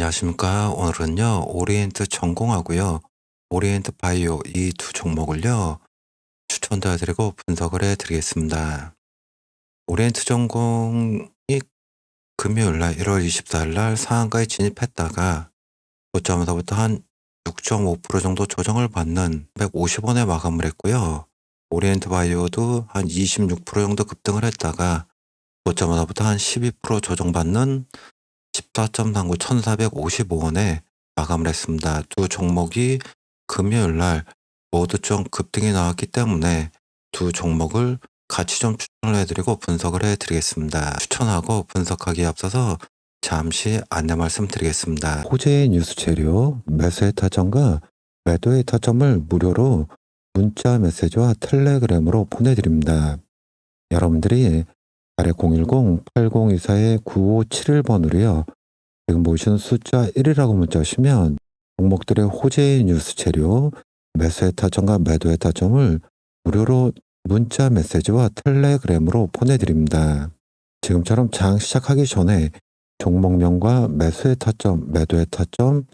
안녕하십니까. 오늘은요, 오리엔트 전공하고요, 오리엔트 바이오 이 두 종목을요, 추천도와드리고 분석을 해드리겠습니다. 오리엔트 전공이 금요일 날 1월 24일 날 상한가에 진입했다가 고점에서부터 한 6.5% 정도 조정을 받는 150원에 마감을 했고요. 오리엔트 바이오도 한 26% 정도 급등을 했다가 고점에서부터 한 12% 조정받는 14.39 1455원에 마감을 했습니다. 두 종목이 금요일 날 모두 좀 급등이 나왔기 때문에 두 종목을 같이 좀 추천을 해드리고 분석을 해드리겠습니다. 추천하고 분석하기에 앞서서 잠시 안내 말씀드리겠습니다. 호재의 뉴스 재료, 매수의 타점과 매도의 타점을 무료로 문자 메시지와 텔레그램으로 보내드립니다. 여러분들이 아래 010-8024-9571번으로요. 지금 보시는 숫자 1이라고 문자하시면 종목들의 호재의 뉴스 재료, 매수의 타점과 매도의 타점을 무료로 문자 메시지와 텔레그램으로 보내드립니다. 지금처럼 장 시작하기 전에 종목명과 매수의 타점, 매도의 타점,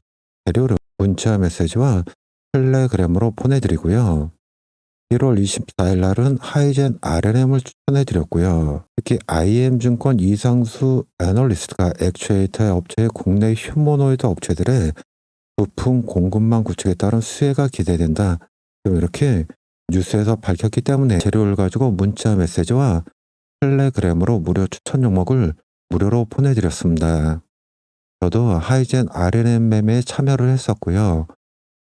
재료를 문자 메시지와 텔레그램으로 보내드리고요. 1월 24일 날은 하이젠 RNM을 추천해드렸고요. 특히 IM증권 이상수 애널리스트가 액추에이터 업체의 국내 휴머노이드 업체들의 부품 공급망 구축에 따른 수혜가 기대된다. 이렇게 뉴스에서 밝혔기 때문에 재료를 가지고 문자 메시지와 텔레그램으로 무료 추천 종목을 무료로 보내드렸습니다. 저도 하이젠 RNM 매매에 참여를 했었고요.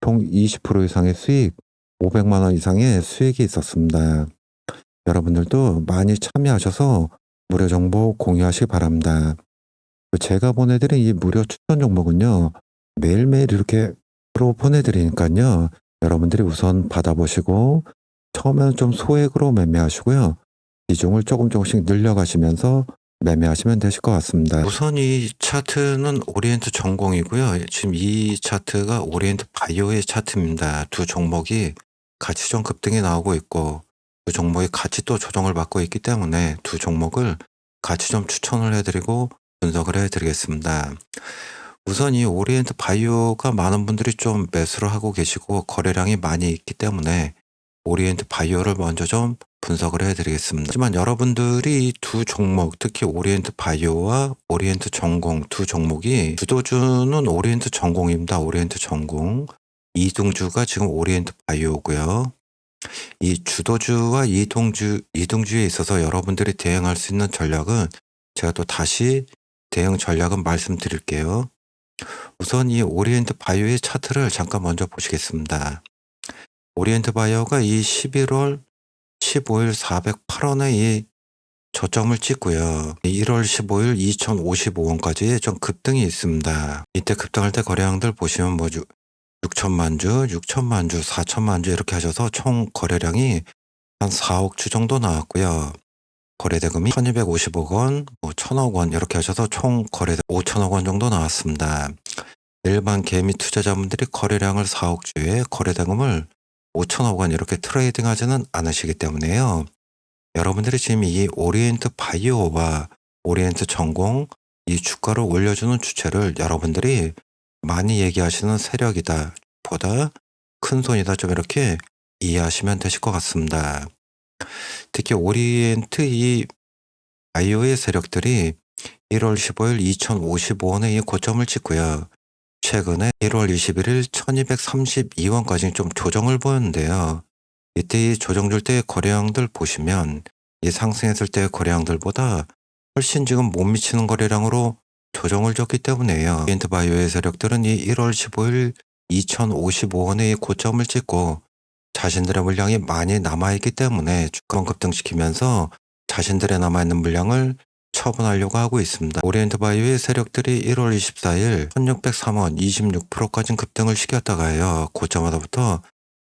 총 20% 이상의 수익, 500만 원 이상의 수익이 있었습니다. 여러분들도 많이 참여하셔서 무료 정보 공유하시기 바랍니다. 제가 보내드린 이 무료 추천 종목은요, 매일매일 이렇게 보내드리니까요, 여러분들이 우선 받아보시고 처음에는 좀 소액으로 매매하시고요, 비중을 조금씩 늘려가시면서 매매하시면 되실 것 같습니다. 우선 이 차트는 오리엔트 전공이고요. 지금 이 차트가 오리엔트 바이오의 차트입니다. 두 종목이 같이 좀 급등이 나오고 있고 두 종목이 같이 또 조정을 받고 있기 때문에 두 종목을 같이 좀 추천을 해드리고 분석을 해드리겠습니다. 우선 이 오리엔트 바이오가 많은 분들이 좀 매수를 하고 계시고 거래량이 많이 있기 때문에 오리엔트 바이오를 먼저 좀 분석을 해드리겠습니다. 하지만 여러분들이 이 두 종목, 특히 오리엔트 바이오와 오리엔트 전공 두 종목이 주도주는 오리엔트 전공입니다. 오리엔트 전공. 이동주가 지금 오리엔트 바이오고요. 이 주도주와 이동주에 있어서 여러분들이 대응할 수 있는 전략은 제가 또 다시 대응 전략은 말씀드릴게요. 우선 이 오리엔트 바이오의 차트를 잠깐 먼저 보시겠습니다. 오리엔트 바이오가 이 11월 15일 408원에 이 저점을 찍고요. 1월 15일 2055원까지 좀 급등이 있습니다. 이때 급등할 때 거래량들 보시면 6천만 주, 6천만 주, 4천만 주 이렇게 하셔서 총 거래량이 한 4억 주 정도 나왔고요. 거래대금이 1250억 원, 1000억 원 이렇게 하셔서 총 거래대 5천억 원 정도 나왔습니다. 일반 개미 투자자분들이 거래량을 4억 주에 거래대금을 5천억 원 이렇게 트레이딩 하지는 않으시기 때문에요. 여러분들이 지금 이 오리엔트 바이오와 오리엔트 전공 이 주가를 올려주는 주체를 여러분들이 많이 얘기하시는 세력이다 보다 큰 손이다 좀 이렇게 이해하시면 되실 것 같습니다. 특히 오리엔트 이 바이오의 세력들이 1월 15일 2055원에 이 고점을 찍고요. 최근에 1월 21일 1232원까지 좀 조정을 보였는데요. 이때 이 조정줄 때의 거래량들 보시면 이 상승했을 때의 거래량들보다 훨씬 지금 못 미치는 거래량으로 조정을 줬기 때문에요. 오리엔트 바이오의 세력들은 이 1월 15일 2055원의 고점을 찍고 자신들의 물량이 많이 남아있기 때문에 주가 급등시키면서 자신들의 남아있는 물량을 처분하려고 하고 있습니다. 오리엔트 바이오의 세력들이 1월 24일 1603원 26%까지 급등을 시켰다가요. 고점마다부터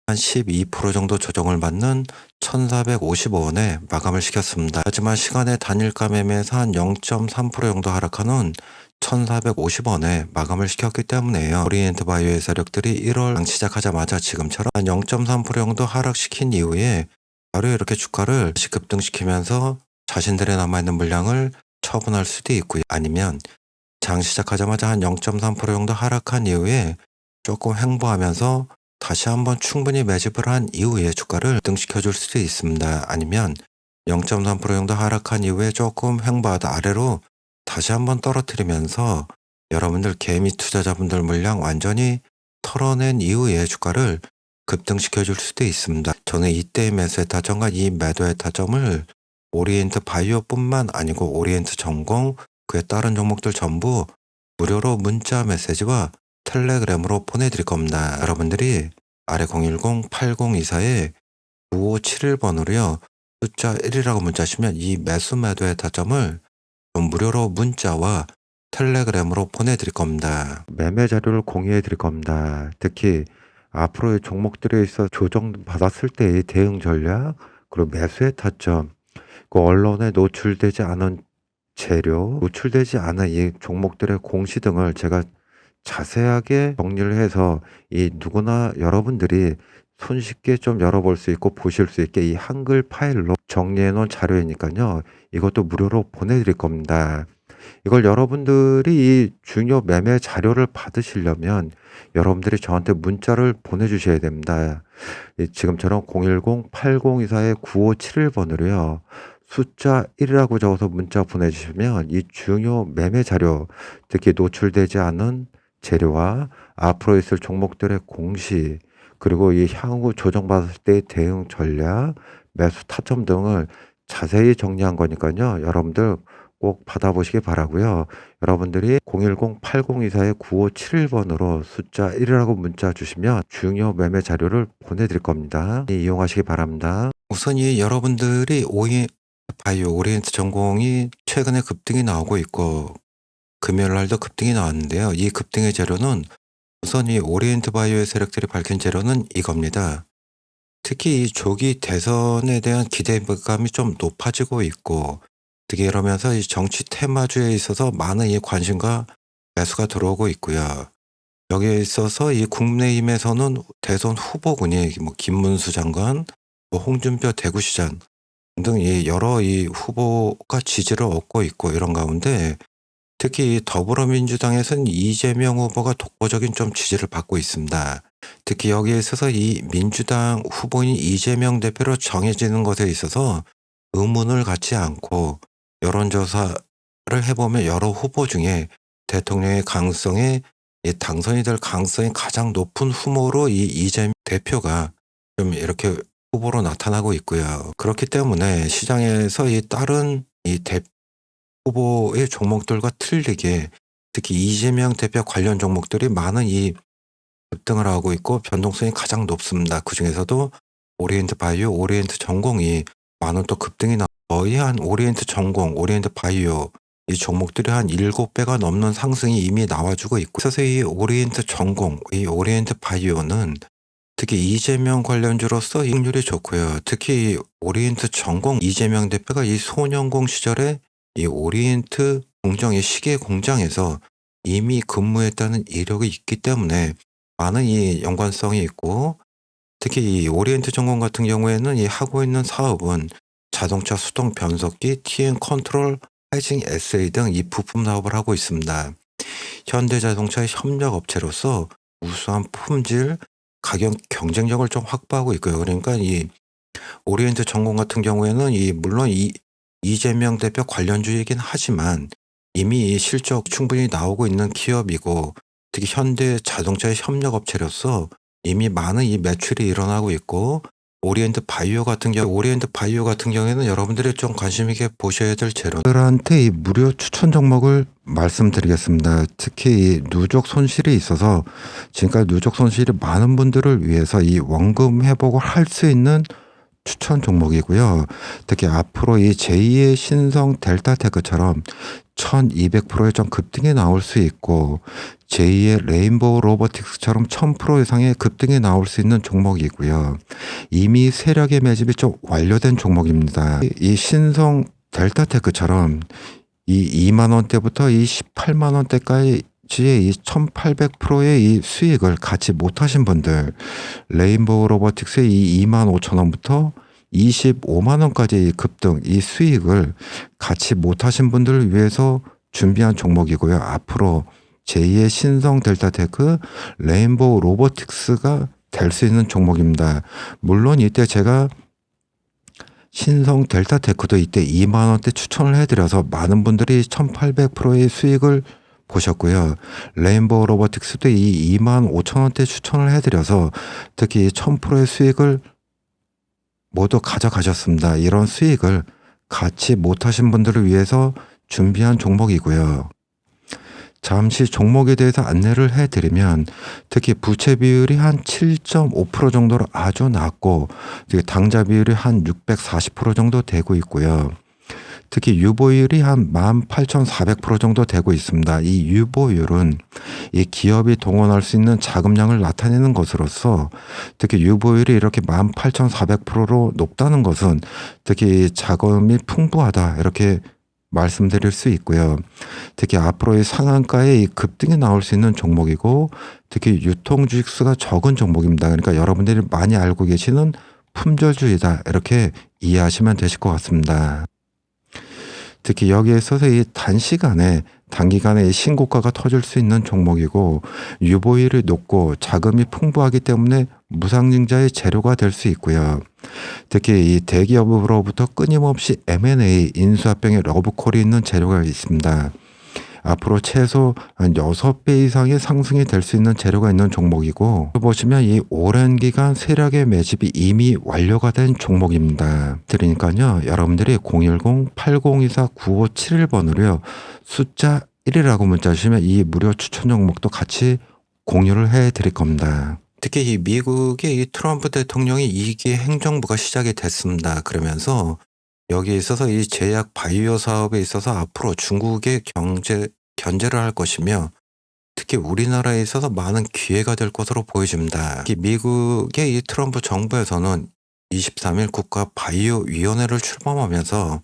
한 12% 정도 조정을 받는 1455원에 마감을 시켰습니다. 하지만 시간의 단일가 매매에서 한 0.3% 정도 하락하는 1450원에 마감을 시켰기 때문에요. 오리엔트 바이오의 세력들이 1월 시작하자마자 지금처럼 한 0.3% 정도 하락시킨 이후에 바로 이렇게 주가를 다시 급등시키면서 자신들의 남아있는 물량을 처분할 수도 있고요. 아니면 장 시작하자마자 한 0.3% 정도 하락한 이후에 조금 횡보하면서 다시 한번 충분히 매집을 한 이후에 주가를 급등시켜 줄 수도 있습니다. 아니면 0.3% 정도 하락한 이후에 조금 횡보하다 아래로 다시 한번 떨어뜨리면서 여러분들 개미 투자자분들 물량 완전히 털어낸 이후에 주가를 급등시켜 줄 수도 있습니다. 저는 이때의 매수의 타점과 이 매도의 타점을 오리엔트 바이오뿐만 아니고 오리엔트 전공, 그에 따른 종목들 전부 무료로 문자 메시지와 텔레그램으로 보내드릴 겁니다. 여러분들이 아래 010-8024-9571번으로요. 숫자 1이라고 문자하시면 이 매수 매도의 타점을 무료로 문자와 텔레그램으로 보내드릴 겁니다. 매매 자료를 공유해 드릴 겁니다. 특히 앞으로의 종목들에 있어 조정 받았을 때의 대응 전략, 그리고 매수의 타점, 그 언론에 노출되지 않은 재료, 노출되지 않은 이 종목들의 공시 등을 제가 자세하게 정리를 해서 이 누구나 여러분들이 손쉽게 좀 열어볼 수 있고 보실 수 있게 이 한글 파일로 정리해 놓은 자료이니까요. 이것도 무료로 보내드릴 겁니다. 이걸 여러분들이 이 중요 매매 자료를 받으시려면 여러분들이 저한테 문자를 보내주셔야 됩니다. 지금처럼 010-8024-9571번으로요. 숫자 1이라고 적어서 문자 보내주시면 이 중요 매매 자료, 특히 노출되지 않은 재료와 앞으로 있을 종목들의 공시, 그리고 이 향후 조정받았을 때의 대응 전략, 매수 타점 등을 자세히 정리한 거니까요. 여러분들 꼭 받아보시기 바라고요. 여러분들이 010-8024-9571번으로 숫자 1이라고 문자 주시면 중요 매매 자료를 보내드릴 겁니다. 이용하시기 바랍니다. 우선 이 여러분들이 바이오 오리엔트 전공이 최근에 급등이 나오고 있고 금요일 날도 급등이 나왔는데요. 이 급등의 재료는 우선 이 오리엔트 바이오의 세력들이 밝힌 재료는 이겁니다. 특히 이 조기 대선에 대한 기대감이 좀 높아지고 있고, 특히 이러면서 이 정치 테마주에 있어서 많은 이 관심과 매수가 들어오고 있고요. 여기에 있어서 이 국민의힘에서는 대선 후보군이 뭐 김문수 장관, 뭐 홍준표 대구시장 등 이 여러 이 후보가 지지를 얻고 있고, 이런 가운데 특히 더불어민주당에서는 이재명 후보가 독보적인 좀 지지를 받고 있습니다. 특히 여기에 있어서 이 민주당 후보인 이재명 대표로 정해지는 것에 있어서 의문을 갖지 않고 여론조사를 해보면 여러 후보 중에 대통령의 가능성에 당선이 될 가능성이 가장 높은 후보로 이 이재명 대표가 좀 이렇게 후보로 나타나고 있고요. 그렇기 때문에 시장에서 이 다른 이 후보의 종목들과 틀리게 특히 이재명 대표 관련 종목들이 많은 이 급등을 하고 있고 변동성이 가장 높습니다. 그중에서도 오리엔트 바이오, 오리엔트 전공이 많은 또 급등이 거의 한 오리엔트 전공, 오리엔트 바이오 이 종목들이 한 7배가 넘는 상승이 이미 나와주고 있고, 그래서 이 오리엔트 전공, 이 오리엔트 바이오는 특히 이재명 관련주로서 이익률이 좋고요. 특히 이 오리엔트 전공 이재명 대표가 이 소년공 시절에 이 오리엔트 공정의 시계 공장에서 이미 근무했다는 이력이 있기 때문에 많은 이 연관성이 있고, 특히 이 오리엔트 전공 같은 경우에는 이 하고 있는 사업은 자동차 수동 변속기, TN 컨트롤, 하이징 SA 등 이 부품 사업을 하고 있습니다. 현대자동차의 협력 업체로서 우수한 품질, 가격 경쟁력을 좀 확보하고 있고요. 그러니까 이 오리엔트 전공 같은 경우에는 물론 이재명 대표 관련주이긴 하지만 이미 실적 충분히 나오고 있는 기업이고, 특히 현대자동차의 협력업체로서 이미 많은 이 매출이 일어나고 있고, 오리엔트 바이오 같은 경우에는 여러분들이 좀 관심 있게 보셔야 될 재료들한테 이 무료 추천 종목을 말씀드리겠습니다. 특히 이 누적 손실이 있어서 지금까지 누적 손실이 많은 분들을 위해서 이 원금 회복을 할 수 있는 추천 종목이고요. 특히 앞으로 이 제2의 신성 델타테크처럼 1200%의 좀 급등이 나올 수 있고, 제2의 레인보우 로보틱스처럼 1000% 이상의 급등이 나올 수 있는 종목이고요. 이미 세력의 매집이 좀 완료된 종목입니다. 이 신성 델타테크처럼 이 2만 원대부터 이 18만 원대까지 이 1800%의 이 수익을 갖지 못하신 분들, 레인보우 로보틱스의 이 2만 5천 원부터 25만 원까지 급등 이 수익을 갖지 못하신 분들을 위해서 준비한 종목이고요. 앞으로 제2의 신성 델타테크 레인보우 로보틱스가 될 수 있는 종목입니다. 물론 이때 제가 신성 델타테크도 이때 2만 원대 추천을 해드려서 많은 분들이 1800%의 수익을 보셨고요. 레인보우 로보틱스도 이 2만 5천 원대 추천을 해드려서 특히 1000%의 수익을 모두 가져가셨습니다. 이런 수익을 같이 못하신 분들을 위해서 준비한 종목이고요. 잠시 종목에 대해서 안내를 해드리면 특히 부채 비율이 한 7.5% 정도로 아주 낮고 당좌 비율이 한 640% 정도 되고 있고요. 특히 유보율이 한 18,400% 정도 되고 있습니다. 이 유보율은 이 기업이 동원할 수 있는 자금량을 나타내는 것으로서 특히 유보율이 이렇게 18,400%로 높다는 것은 특히 자금이 풍부하다 이렇게 말씀드릴 수 있고요. 특히 앞으로의 상한가에 이 급등이 나올 수 있는 종목이고 특히 유통주식수가 적은 종목입니다. 그러니까 여러분들이 많이 알고 계시는 품절주의다 이렇게 이해하시면 되실 것 같습니다. 특히 여기에 있어서 이 단기간에 신고가가 터질 수 있는 종목이고 유보율이 높고 자금이 풍부하기 때문에 무상증자의 재료가 될 수 있고요. 특히 이 대기업으로부터 끊임없이 M&A 인수합병의 러브콜이 있는 재료가 있습니다. 앞으로 최소 한 6배 이상의 상승이 될 수 있는 재료가 있는 종목이고 보시면 이 오랜 기간 세력의 매집이 이미 완료가 된 종목입니다. 그러니까요 여러분들이 010-8024-9571번으로요 숫자 1이라고 문자 주시면 이 무료 추천 종목도 같이 공유를 해 드릴 겁니다. 특히 이 미국의 이 트럼프 대통령이 2기 행정부가 시작이 됐습니다. 그러면서 여기에 있어서 이 제약 바이오 사업에 있어서 앞으로 중국의 견제를 할 것이며 특히 우리나라에 있어서 많은 기회가 될 것으로 보여집니다. 특히 미국의 이 트럼프 정부에서는 23일 국가 바이오 위원회를 출범하면서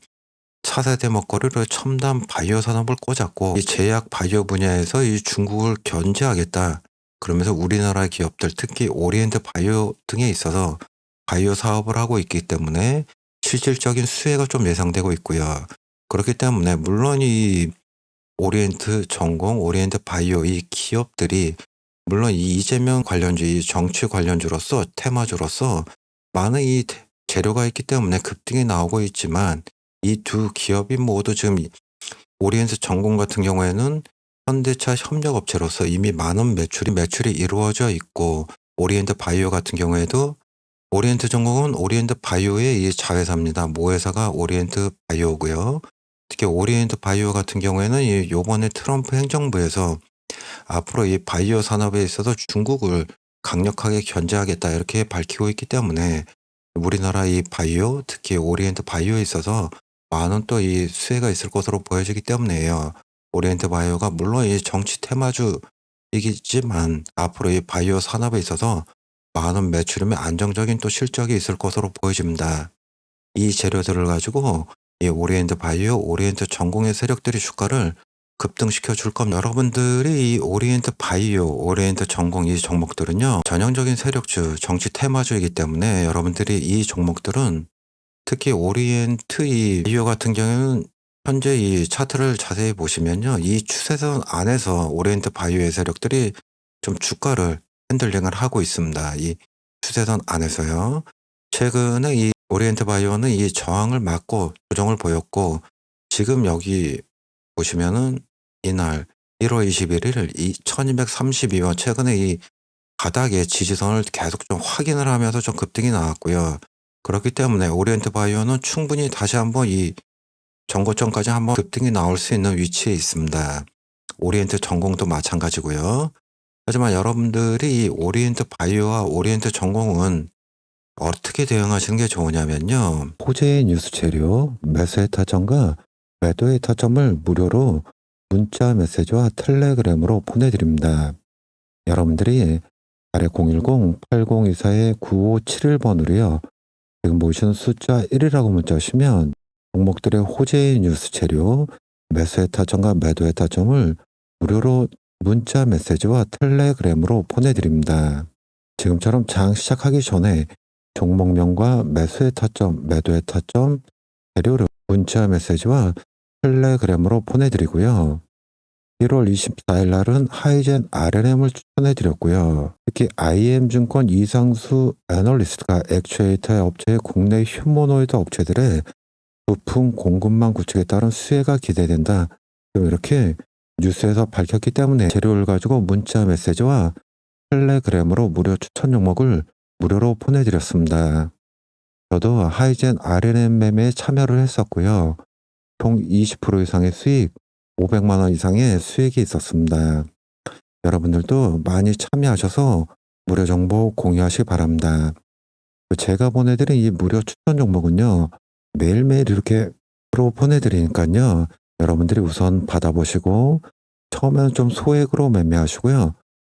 차세대 먹거리로 첨단 바이오 산업을 꽂았고 이 제약 바이오 분야에서 이 중국을 견제하겠다. 그러면서 우리나라 기업들 특히 오리엔트 바이오 등에 있어서 바이오 사업을 하고 있기 때문에 실질적인 수혜가 좀 예상되고 있고요. 그렇기 때문에 물론 이 오리엔트 전공, 오리엔트 바이오 이 기업들이 물론 이 이재명 관련주, 이 정치 관련주로서 테마주로서 많은 이 재료가 있기 때문에 급등이 나오고 있지만 이 두 기업이 모두 지금 오리엔트 전공 같은 경우에는 현대차 협력업체로서 이미 많은 매출이 이루어져 있고 오리엔트 바이오 같은 경우에도 오리엔트 전공은 오리엔트 바이오의 이 자회사입니다. 모회사가 오리엔트 바이오고요. 특히 오리엔트 바이오 같은 경우에는 요번에 트럼프 행정부에서 앞으로 이 바이오 산업에 있어서 중국을 강력하게 견제하겠다 이렇게 밝히고 있기 때문에 우리나라 이 바이오 특히 오리엔트 바이오에 있어서 많은 또 이 수혜가 있을 것으로 보여지기 때문에요. 오리엔트 바이오가 물론 이 정치 테마주이지만 앞으로 이 바이오 산업에 있어서 많은 매출이면 안정적인 또 실적이 있을 것으로 보여집니다. 이 재료들을 가지고 이 오리엔트 바이오, 오리엔트 전공의 세력들이 주가를 급등시켜 줄 겁니다. 여러분들이 이 오리엔트 바이오, 오리엔트 전공 이 종목들은요 전형적인 세력주, 정치 테마주이기 때문에 여러분들이 이 종목들은 특히 오리엔트 이 바이오 같은 경우는 현재 이 차트를 자세히 보시면요 이 추세선 안에서 오리엔트 바이오의 세력들이 좀 주가를 핸들링을 하고 있습니다. 이 추세선 안에서요. 최근에 이 오리엔트 바이오는 이 저항을 맞고 조정을 보였고 지금 여기 보시면은 이날 1월 21일 이 1232원 최근에 이 바닥의 지지선을 계속 좀 확인을 하면서 좀 급등이 나왔고요. 그렇기 때문에 오리엔트 바이오는 충분히 다시 한번 이 전고점까지 한번 급등이 나올 수 있는 위치에 있습니다. 오리엔트 전공도 마찬가지고요. 하지만 여러분들이 이 오리엔트 바이오와 오리엔트 전공은 어떻게 대응하시는 게 좋으냐면요. 호재의 뉴스 재료, 매수의 타점과 매도의 타점을 무료로 문자 메시지와 텔레그램으로 보내드립니다. 여러분들이 아래 010-8024-9571번으로요. 지금 보시는 숫자 1이라고 문자 하시면 종목들의 호재의 뉴스 재료, 매수의 타점과 매도의 타점을 무료로 문자 메시지와 텔레그램으로 보내드립니다. 지금처럼 장 시작하기 전에 종목명과 매수의 타점, 매도의 타점, 재료를 문자 메시지와 텔레그램으로 보내드리고요. 1월 24일 날은 하이젠 RNM을 추천해드렸고요. 특히 IM증권 이상수 애널리스트가 액추에이터 업체의 국내 휴머노이드 업체들의 부품 공급망 구축에 따른 수혜가 기대된다. 이렇게 뉴스에서 밝혔기 때문에 재료를 가지고 문자 메시지와 텔레그램으로 무료 추천 종목을 무료로 보내드렸습니다. 저도 하이젠 RNM 매매에 참여를 했었고요. 총 20% 이상의 수익, 500만 원 이상의 수익이 있었습니다. 여러분들도 많이 참여하셔서 무료 정보 공유하시기 바랍니다. 제가 보내드린 이 무료 추천 종목은요, 매일매일 이렇게 프로 보내드리니까요, 여러분들이 우선 받아보시고 처음에는 좀 소액으로 매매하시고요,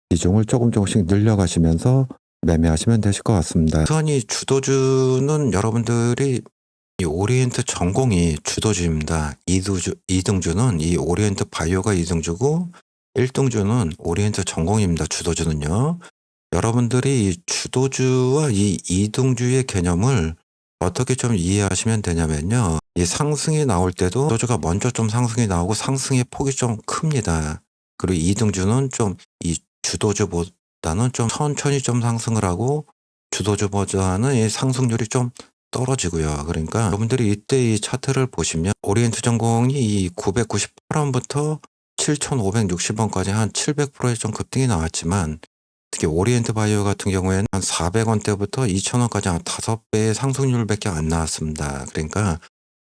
비중을 조금씩 늘려가시면서 매매하시면 되실 것 같습니다. 우선 이 주도주는 여러분들이 이 오리엔트 전공이 주도주입니다. 2등주는 이 오리엔트 바이오가 2등주고 1등주는 오리엔트 전공입니다. 주도주는요. 여러분들이 이 주도주와 이 2등주의 개념을 어떻게 좀 이해하시면 되냐면요. 이 상승이 나올 때도 주도주가 먼저 좀 상승이 나오고 상승의 폭이 좀 큽니다. 그리고 2등주는 좀 이 주도주보다는 좀 천천히 좀 상승을 하고 주도주보다는 이 상승률이 좀 떨어지고요. 그러니까 여러분들이 이때 이 차트를 보시면 오리엔트 전공이 이 998원부터 7,560원까지 한 700%의 좀 급등이 나왔지만 특히 오리엔트 바이오 같은 경우에는 한 400원대부터 2,000원까지 한 5배의 상승률밖에 안 나왔습니다. 그러니까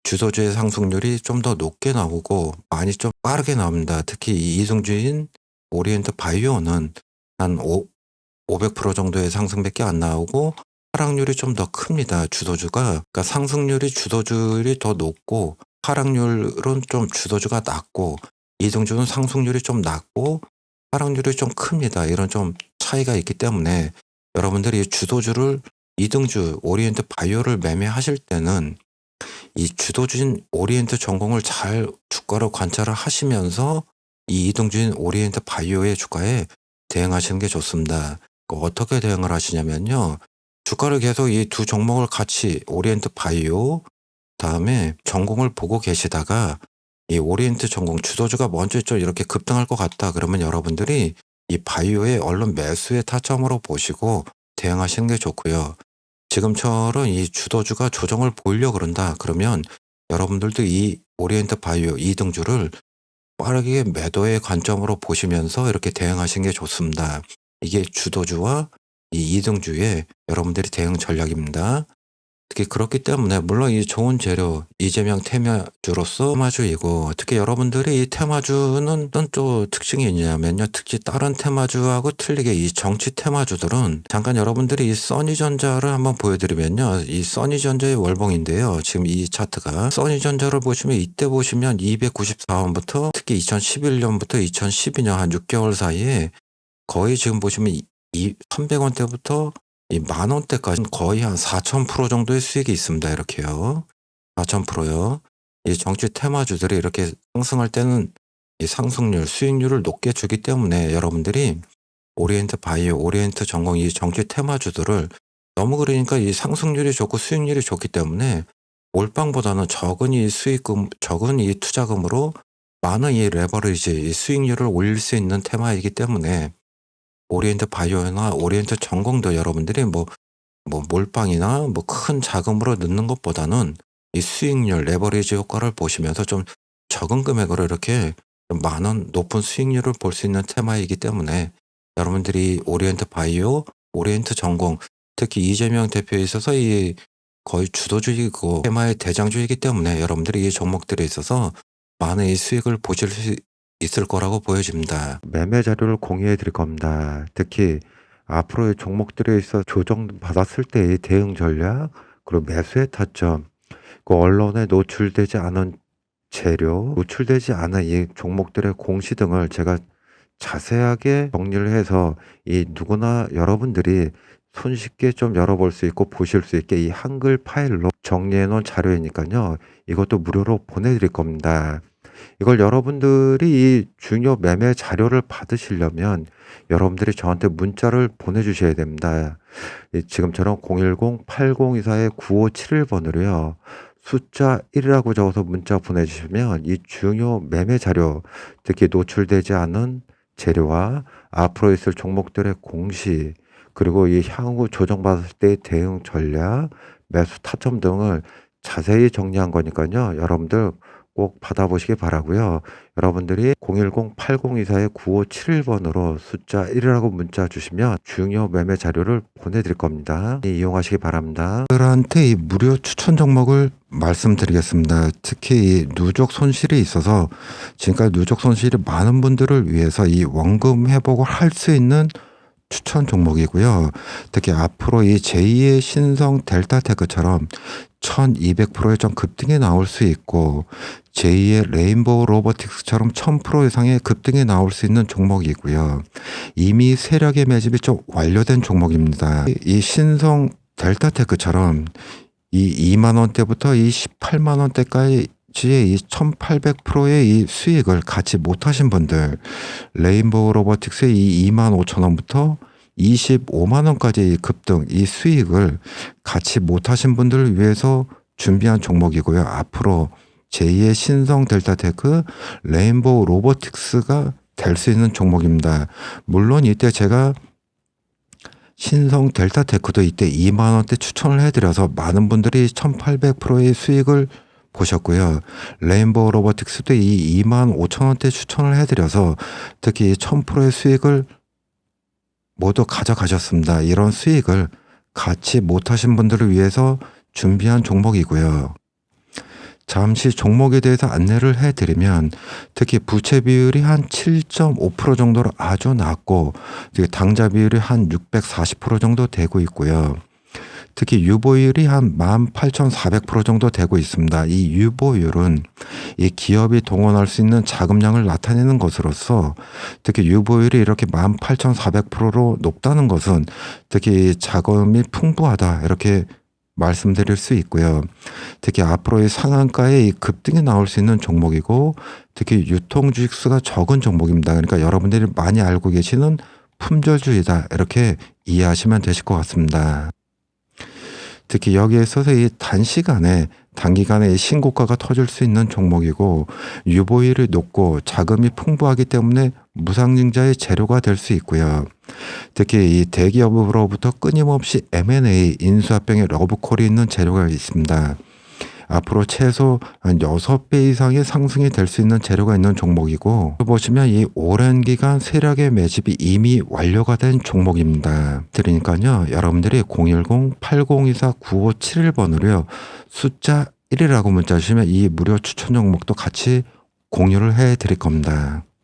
주도주의 상승률이 좀 더 높게 나오고 많이 좀 빠르게 나옵니다. 특히 이 이등주인 오리엔트 바이오는 한 500% 정도의 상승밖에 안 나오고 하락률이 좀 더 큽니다. 주도주가. 그러니까 상승률이 주도주율이 더 높고 하락률은 좀 주도주가 낮고 이등주는 상승률이 좀 낮고 하락률이 좀 큽니다. 이런 좀 차이가 있기 때문에 여러분들이 주도주를 이등주 오리엔트 바이오를 매매하실 때는 이 주도주인 오리엔트 전공을 잘 주가를 관찰을 하시면서 이 이등주인 오리엔트 바이오의 주가에 대응하시는 게 좋습니다. 어떻게 대응을 하시냐면요. 주가를 계속 이 두 종목을 같이 오리엔트 바이오 다음에 전공을 보고 계시다가 이 오리엔트 전공 주도주가 먼저 좀 이렇게 급등할 것 같다 그러면 여러분들이 이 바이오의 얼른 매수의 타점으로 보시고 대응하시는 게 좋고요. 지금처럼 이 주도주가 조정을 보이려고 그런다 그러면 여러분들도 이 오리엔트 바이오 2등주를 빠르게 매도의 관점으로 보시면서 이렇게 대응하시는 게 좋습니다. 이게 주도주와 이 2등주의 여러분들이 대응 전략입니다. 특히 그렇기 때문에 물론 이 좋은 재료 이재명 테마주로서 테마주이고 특히 여러분들이 이 테마주는 어떤 또 특징이 있냐면요. 특히 다른 테마주하고 틀리게 이 정치 테마주들은 잠깐 여러분들이 이 써니전자를 한번 보여드리면요. 이 써니전자의 월봉인데요. 지금 이 차트가 써니전자를 보시면 이때 보시면 294원부터 특히 2011년부터 2012년 한 6개월 사이에 거의 지금 보시면 300원대부터 이 만원대까지 거의 한 4,000% 정도의 수익이 있습니다. 이렇게요. 4,000%요. 이 정치 테마주들이 이렇게 상승할 때는 이 상승률, 수익률을 높게 주기 때문에 여러분들이 오리엔트 바이오, 오리엔트 전공 이 정치 테마주들을 너무 그러니까 이 상승률이 좋고 수익률이 좋기 때문에 몰빵보다는 적은 이 수익금, 적은 이 투자금으로 많은 이 레버리지, 이 수익률을 올릴 수 있는 테마이기 때문에 오리엔트 바이오나 오리엔트 전공도 여러분들이 뭐 몰빵이나 뭐 큰 자금으로 넣는 것보다는 이 수익률, 레버리지 효과를 보시면서 좀 적은 금액으로 이렇게 좀 많은 높은 수익률을 볼 수 있는 테마이기 때문에 여러분들이 오리엔트 바이오, 오리엔트 전공, 특히 이재명 대표에 있어서 이 거의 주도주의고 테마의 대장주이기 때문에 여러분들이 이 종목들에 있어서 많은 이 수익을 보실 수 있을 거라고 보여집니다. 매매 자료를 공유해 드릴 겁니다. 특히 앞으로의 종목들에 있어 조정받았을 때의 대응 전략, 그리고 매수의 타점, 그 언론에 노출되지 않은 재료, 노출되지 않은 이 종목들의 공시 등을 제가 자세하게 정리를 해서 이 누구나 여러분들이 손쉽게 좀 열어볼 수 있고 보실 수 있게 이 한글 파일로 정리해 놓은 자료이니까요. 이것도 무료로 보내드릴 겁니다. 이걸 여러분들이 이 중요 매매 자료를 받으시려면 여러분들이 저한테 문자를 보내주셔야 됩니다. 지금처럼 010-8024-9571번으로요. 숫자 1이라고 적어서 문자 보내주시면 이 중요 매매 자료, 특히 노출되지 않은 재료와 앞으로 있을 종목들의 공시, 그리고 이 향후 조정받았을 때의 대응 전략, 매수 타점 등을 자세히 정리한 거니까요. 여러분들 꼭 받아보시기 바라고요. 여러분들이 010-8024-9571번으로 숫자 1이라고 문자 주시면 중요 매매 자료를 보내드릴 겁니다. 이용하시기 바랍니다. 들한테 이 무료 추천 종목을 말씀드리겠습니다. 특히 이 누적 손실이 있어서 지금까지 누적 손실이 많은 분들을 위해서 이 원금 회복을 할 수 있는 추천 종목이고요. 특히 앞으로 이 제2의 신성 델타테크처럼 1200%의 좀 급등이 나올 수 있고 제2의 레인보우 로보틱스처럼 1000% 이상의 급등이 나올 수 있는 종목이고요. 이미 세력의 매집이 좀 완료된 종목입니다. 이 신성 델타테크처럼 이 2만 원대부터 이 18만 원대까지 이 1800%의 이 수익을 갖지 못하신 분들, 레인보우 로보틱스의 이 2만 5천 원부터 25만 원까지 급등, 이 수익을 갖지 못하신 분들을 위해서 준비한 종목이고요. 앞으로 제2의 신성 델타테크, 레인보우 로보틱스가 될 수 있는 종목입니다. 물론 이때 제가 신성 델타테크도 이때 2만 원대 추천을 해드려서 많은 분들이 1800%의 수익을 보셨고요. 레인보우 로보틱스도 이 2만 5천 원대 추천을 해드려서 특히 1000%의 수익을 모두 가져가셨습니다. 이런 수익을 갖지 못하신 분들을 위해서 준비한 종목이고요. 잠시 종목에 대해서 안내를 해드리면 특히 부채 비율이 한 7.5% 정도로 아주 낮고 당좌 비율이 한 640% 정도 되고 있고요. 특히 유보율이 한 18,400% 정도 되고 있습니다. 이 유보율은 이 기업이 동원할 수 있는 자금량을 나타내는 것으로서 특히 유보율이 이렇게 18,400%로 높다는 것은 특히 자금이 풍부하다 이렇게 말씀드릴 수 있고요. 특히 앞으로의 상한가에 이 급등이 나올 수 있는 종목이고 특히 유통주식수가 적은 종목입니다. 그러니까 여러분들이 많이 알고 계시는 품절주의다 이렇게 이해하시면 되실 것 같습니다. 특히 여기에 있어서 이 단기간에 신고가가 터질 수 있는 종목이고 유보율이 높고 자금이 풍부하기 때문에 무상증자의 재료가 될 수 있고요. 특히 이 대기업으로부터 끊임없이 M&A 인수합병의 러브콜이 있는 재료가 있습니다. 앞으로 최소 한 6배 이상의 상승이 될 수 있는 재료가 있는 종목이고 보시면 이 오랜 기간 세력의 매집이 이미 완료가 된 종목입니다. 그러니까요. 여러분들이 010-8024-9571번으로요. 숫자 1이라고 문자 주시면 이 무료 추천 종목도 같이 공유를 해 드릴 겁니다.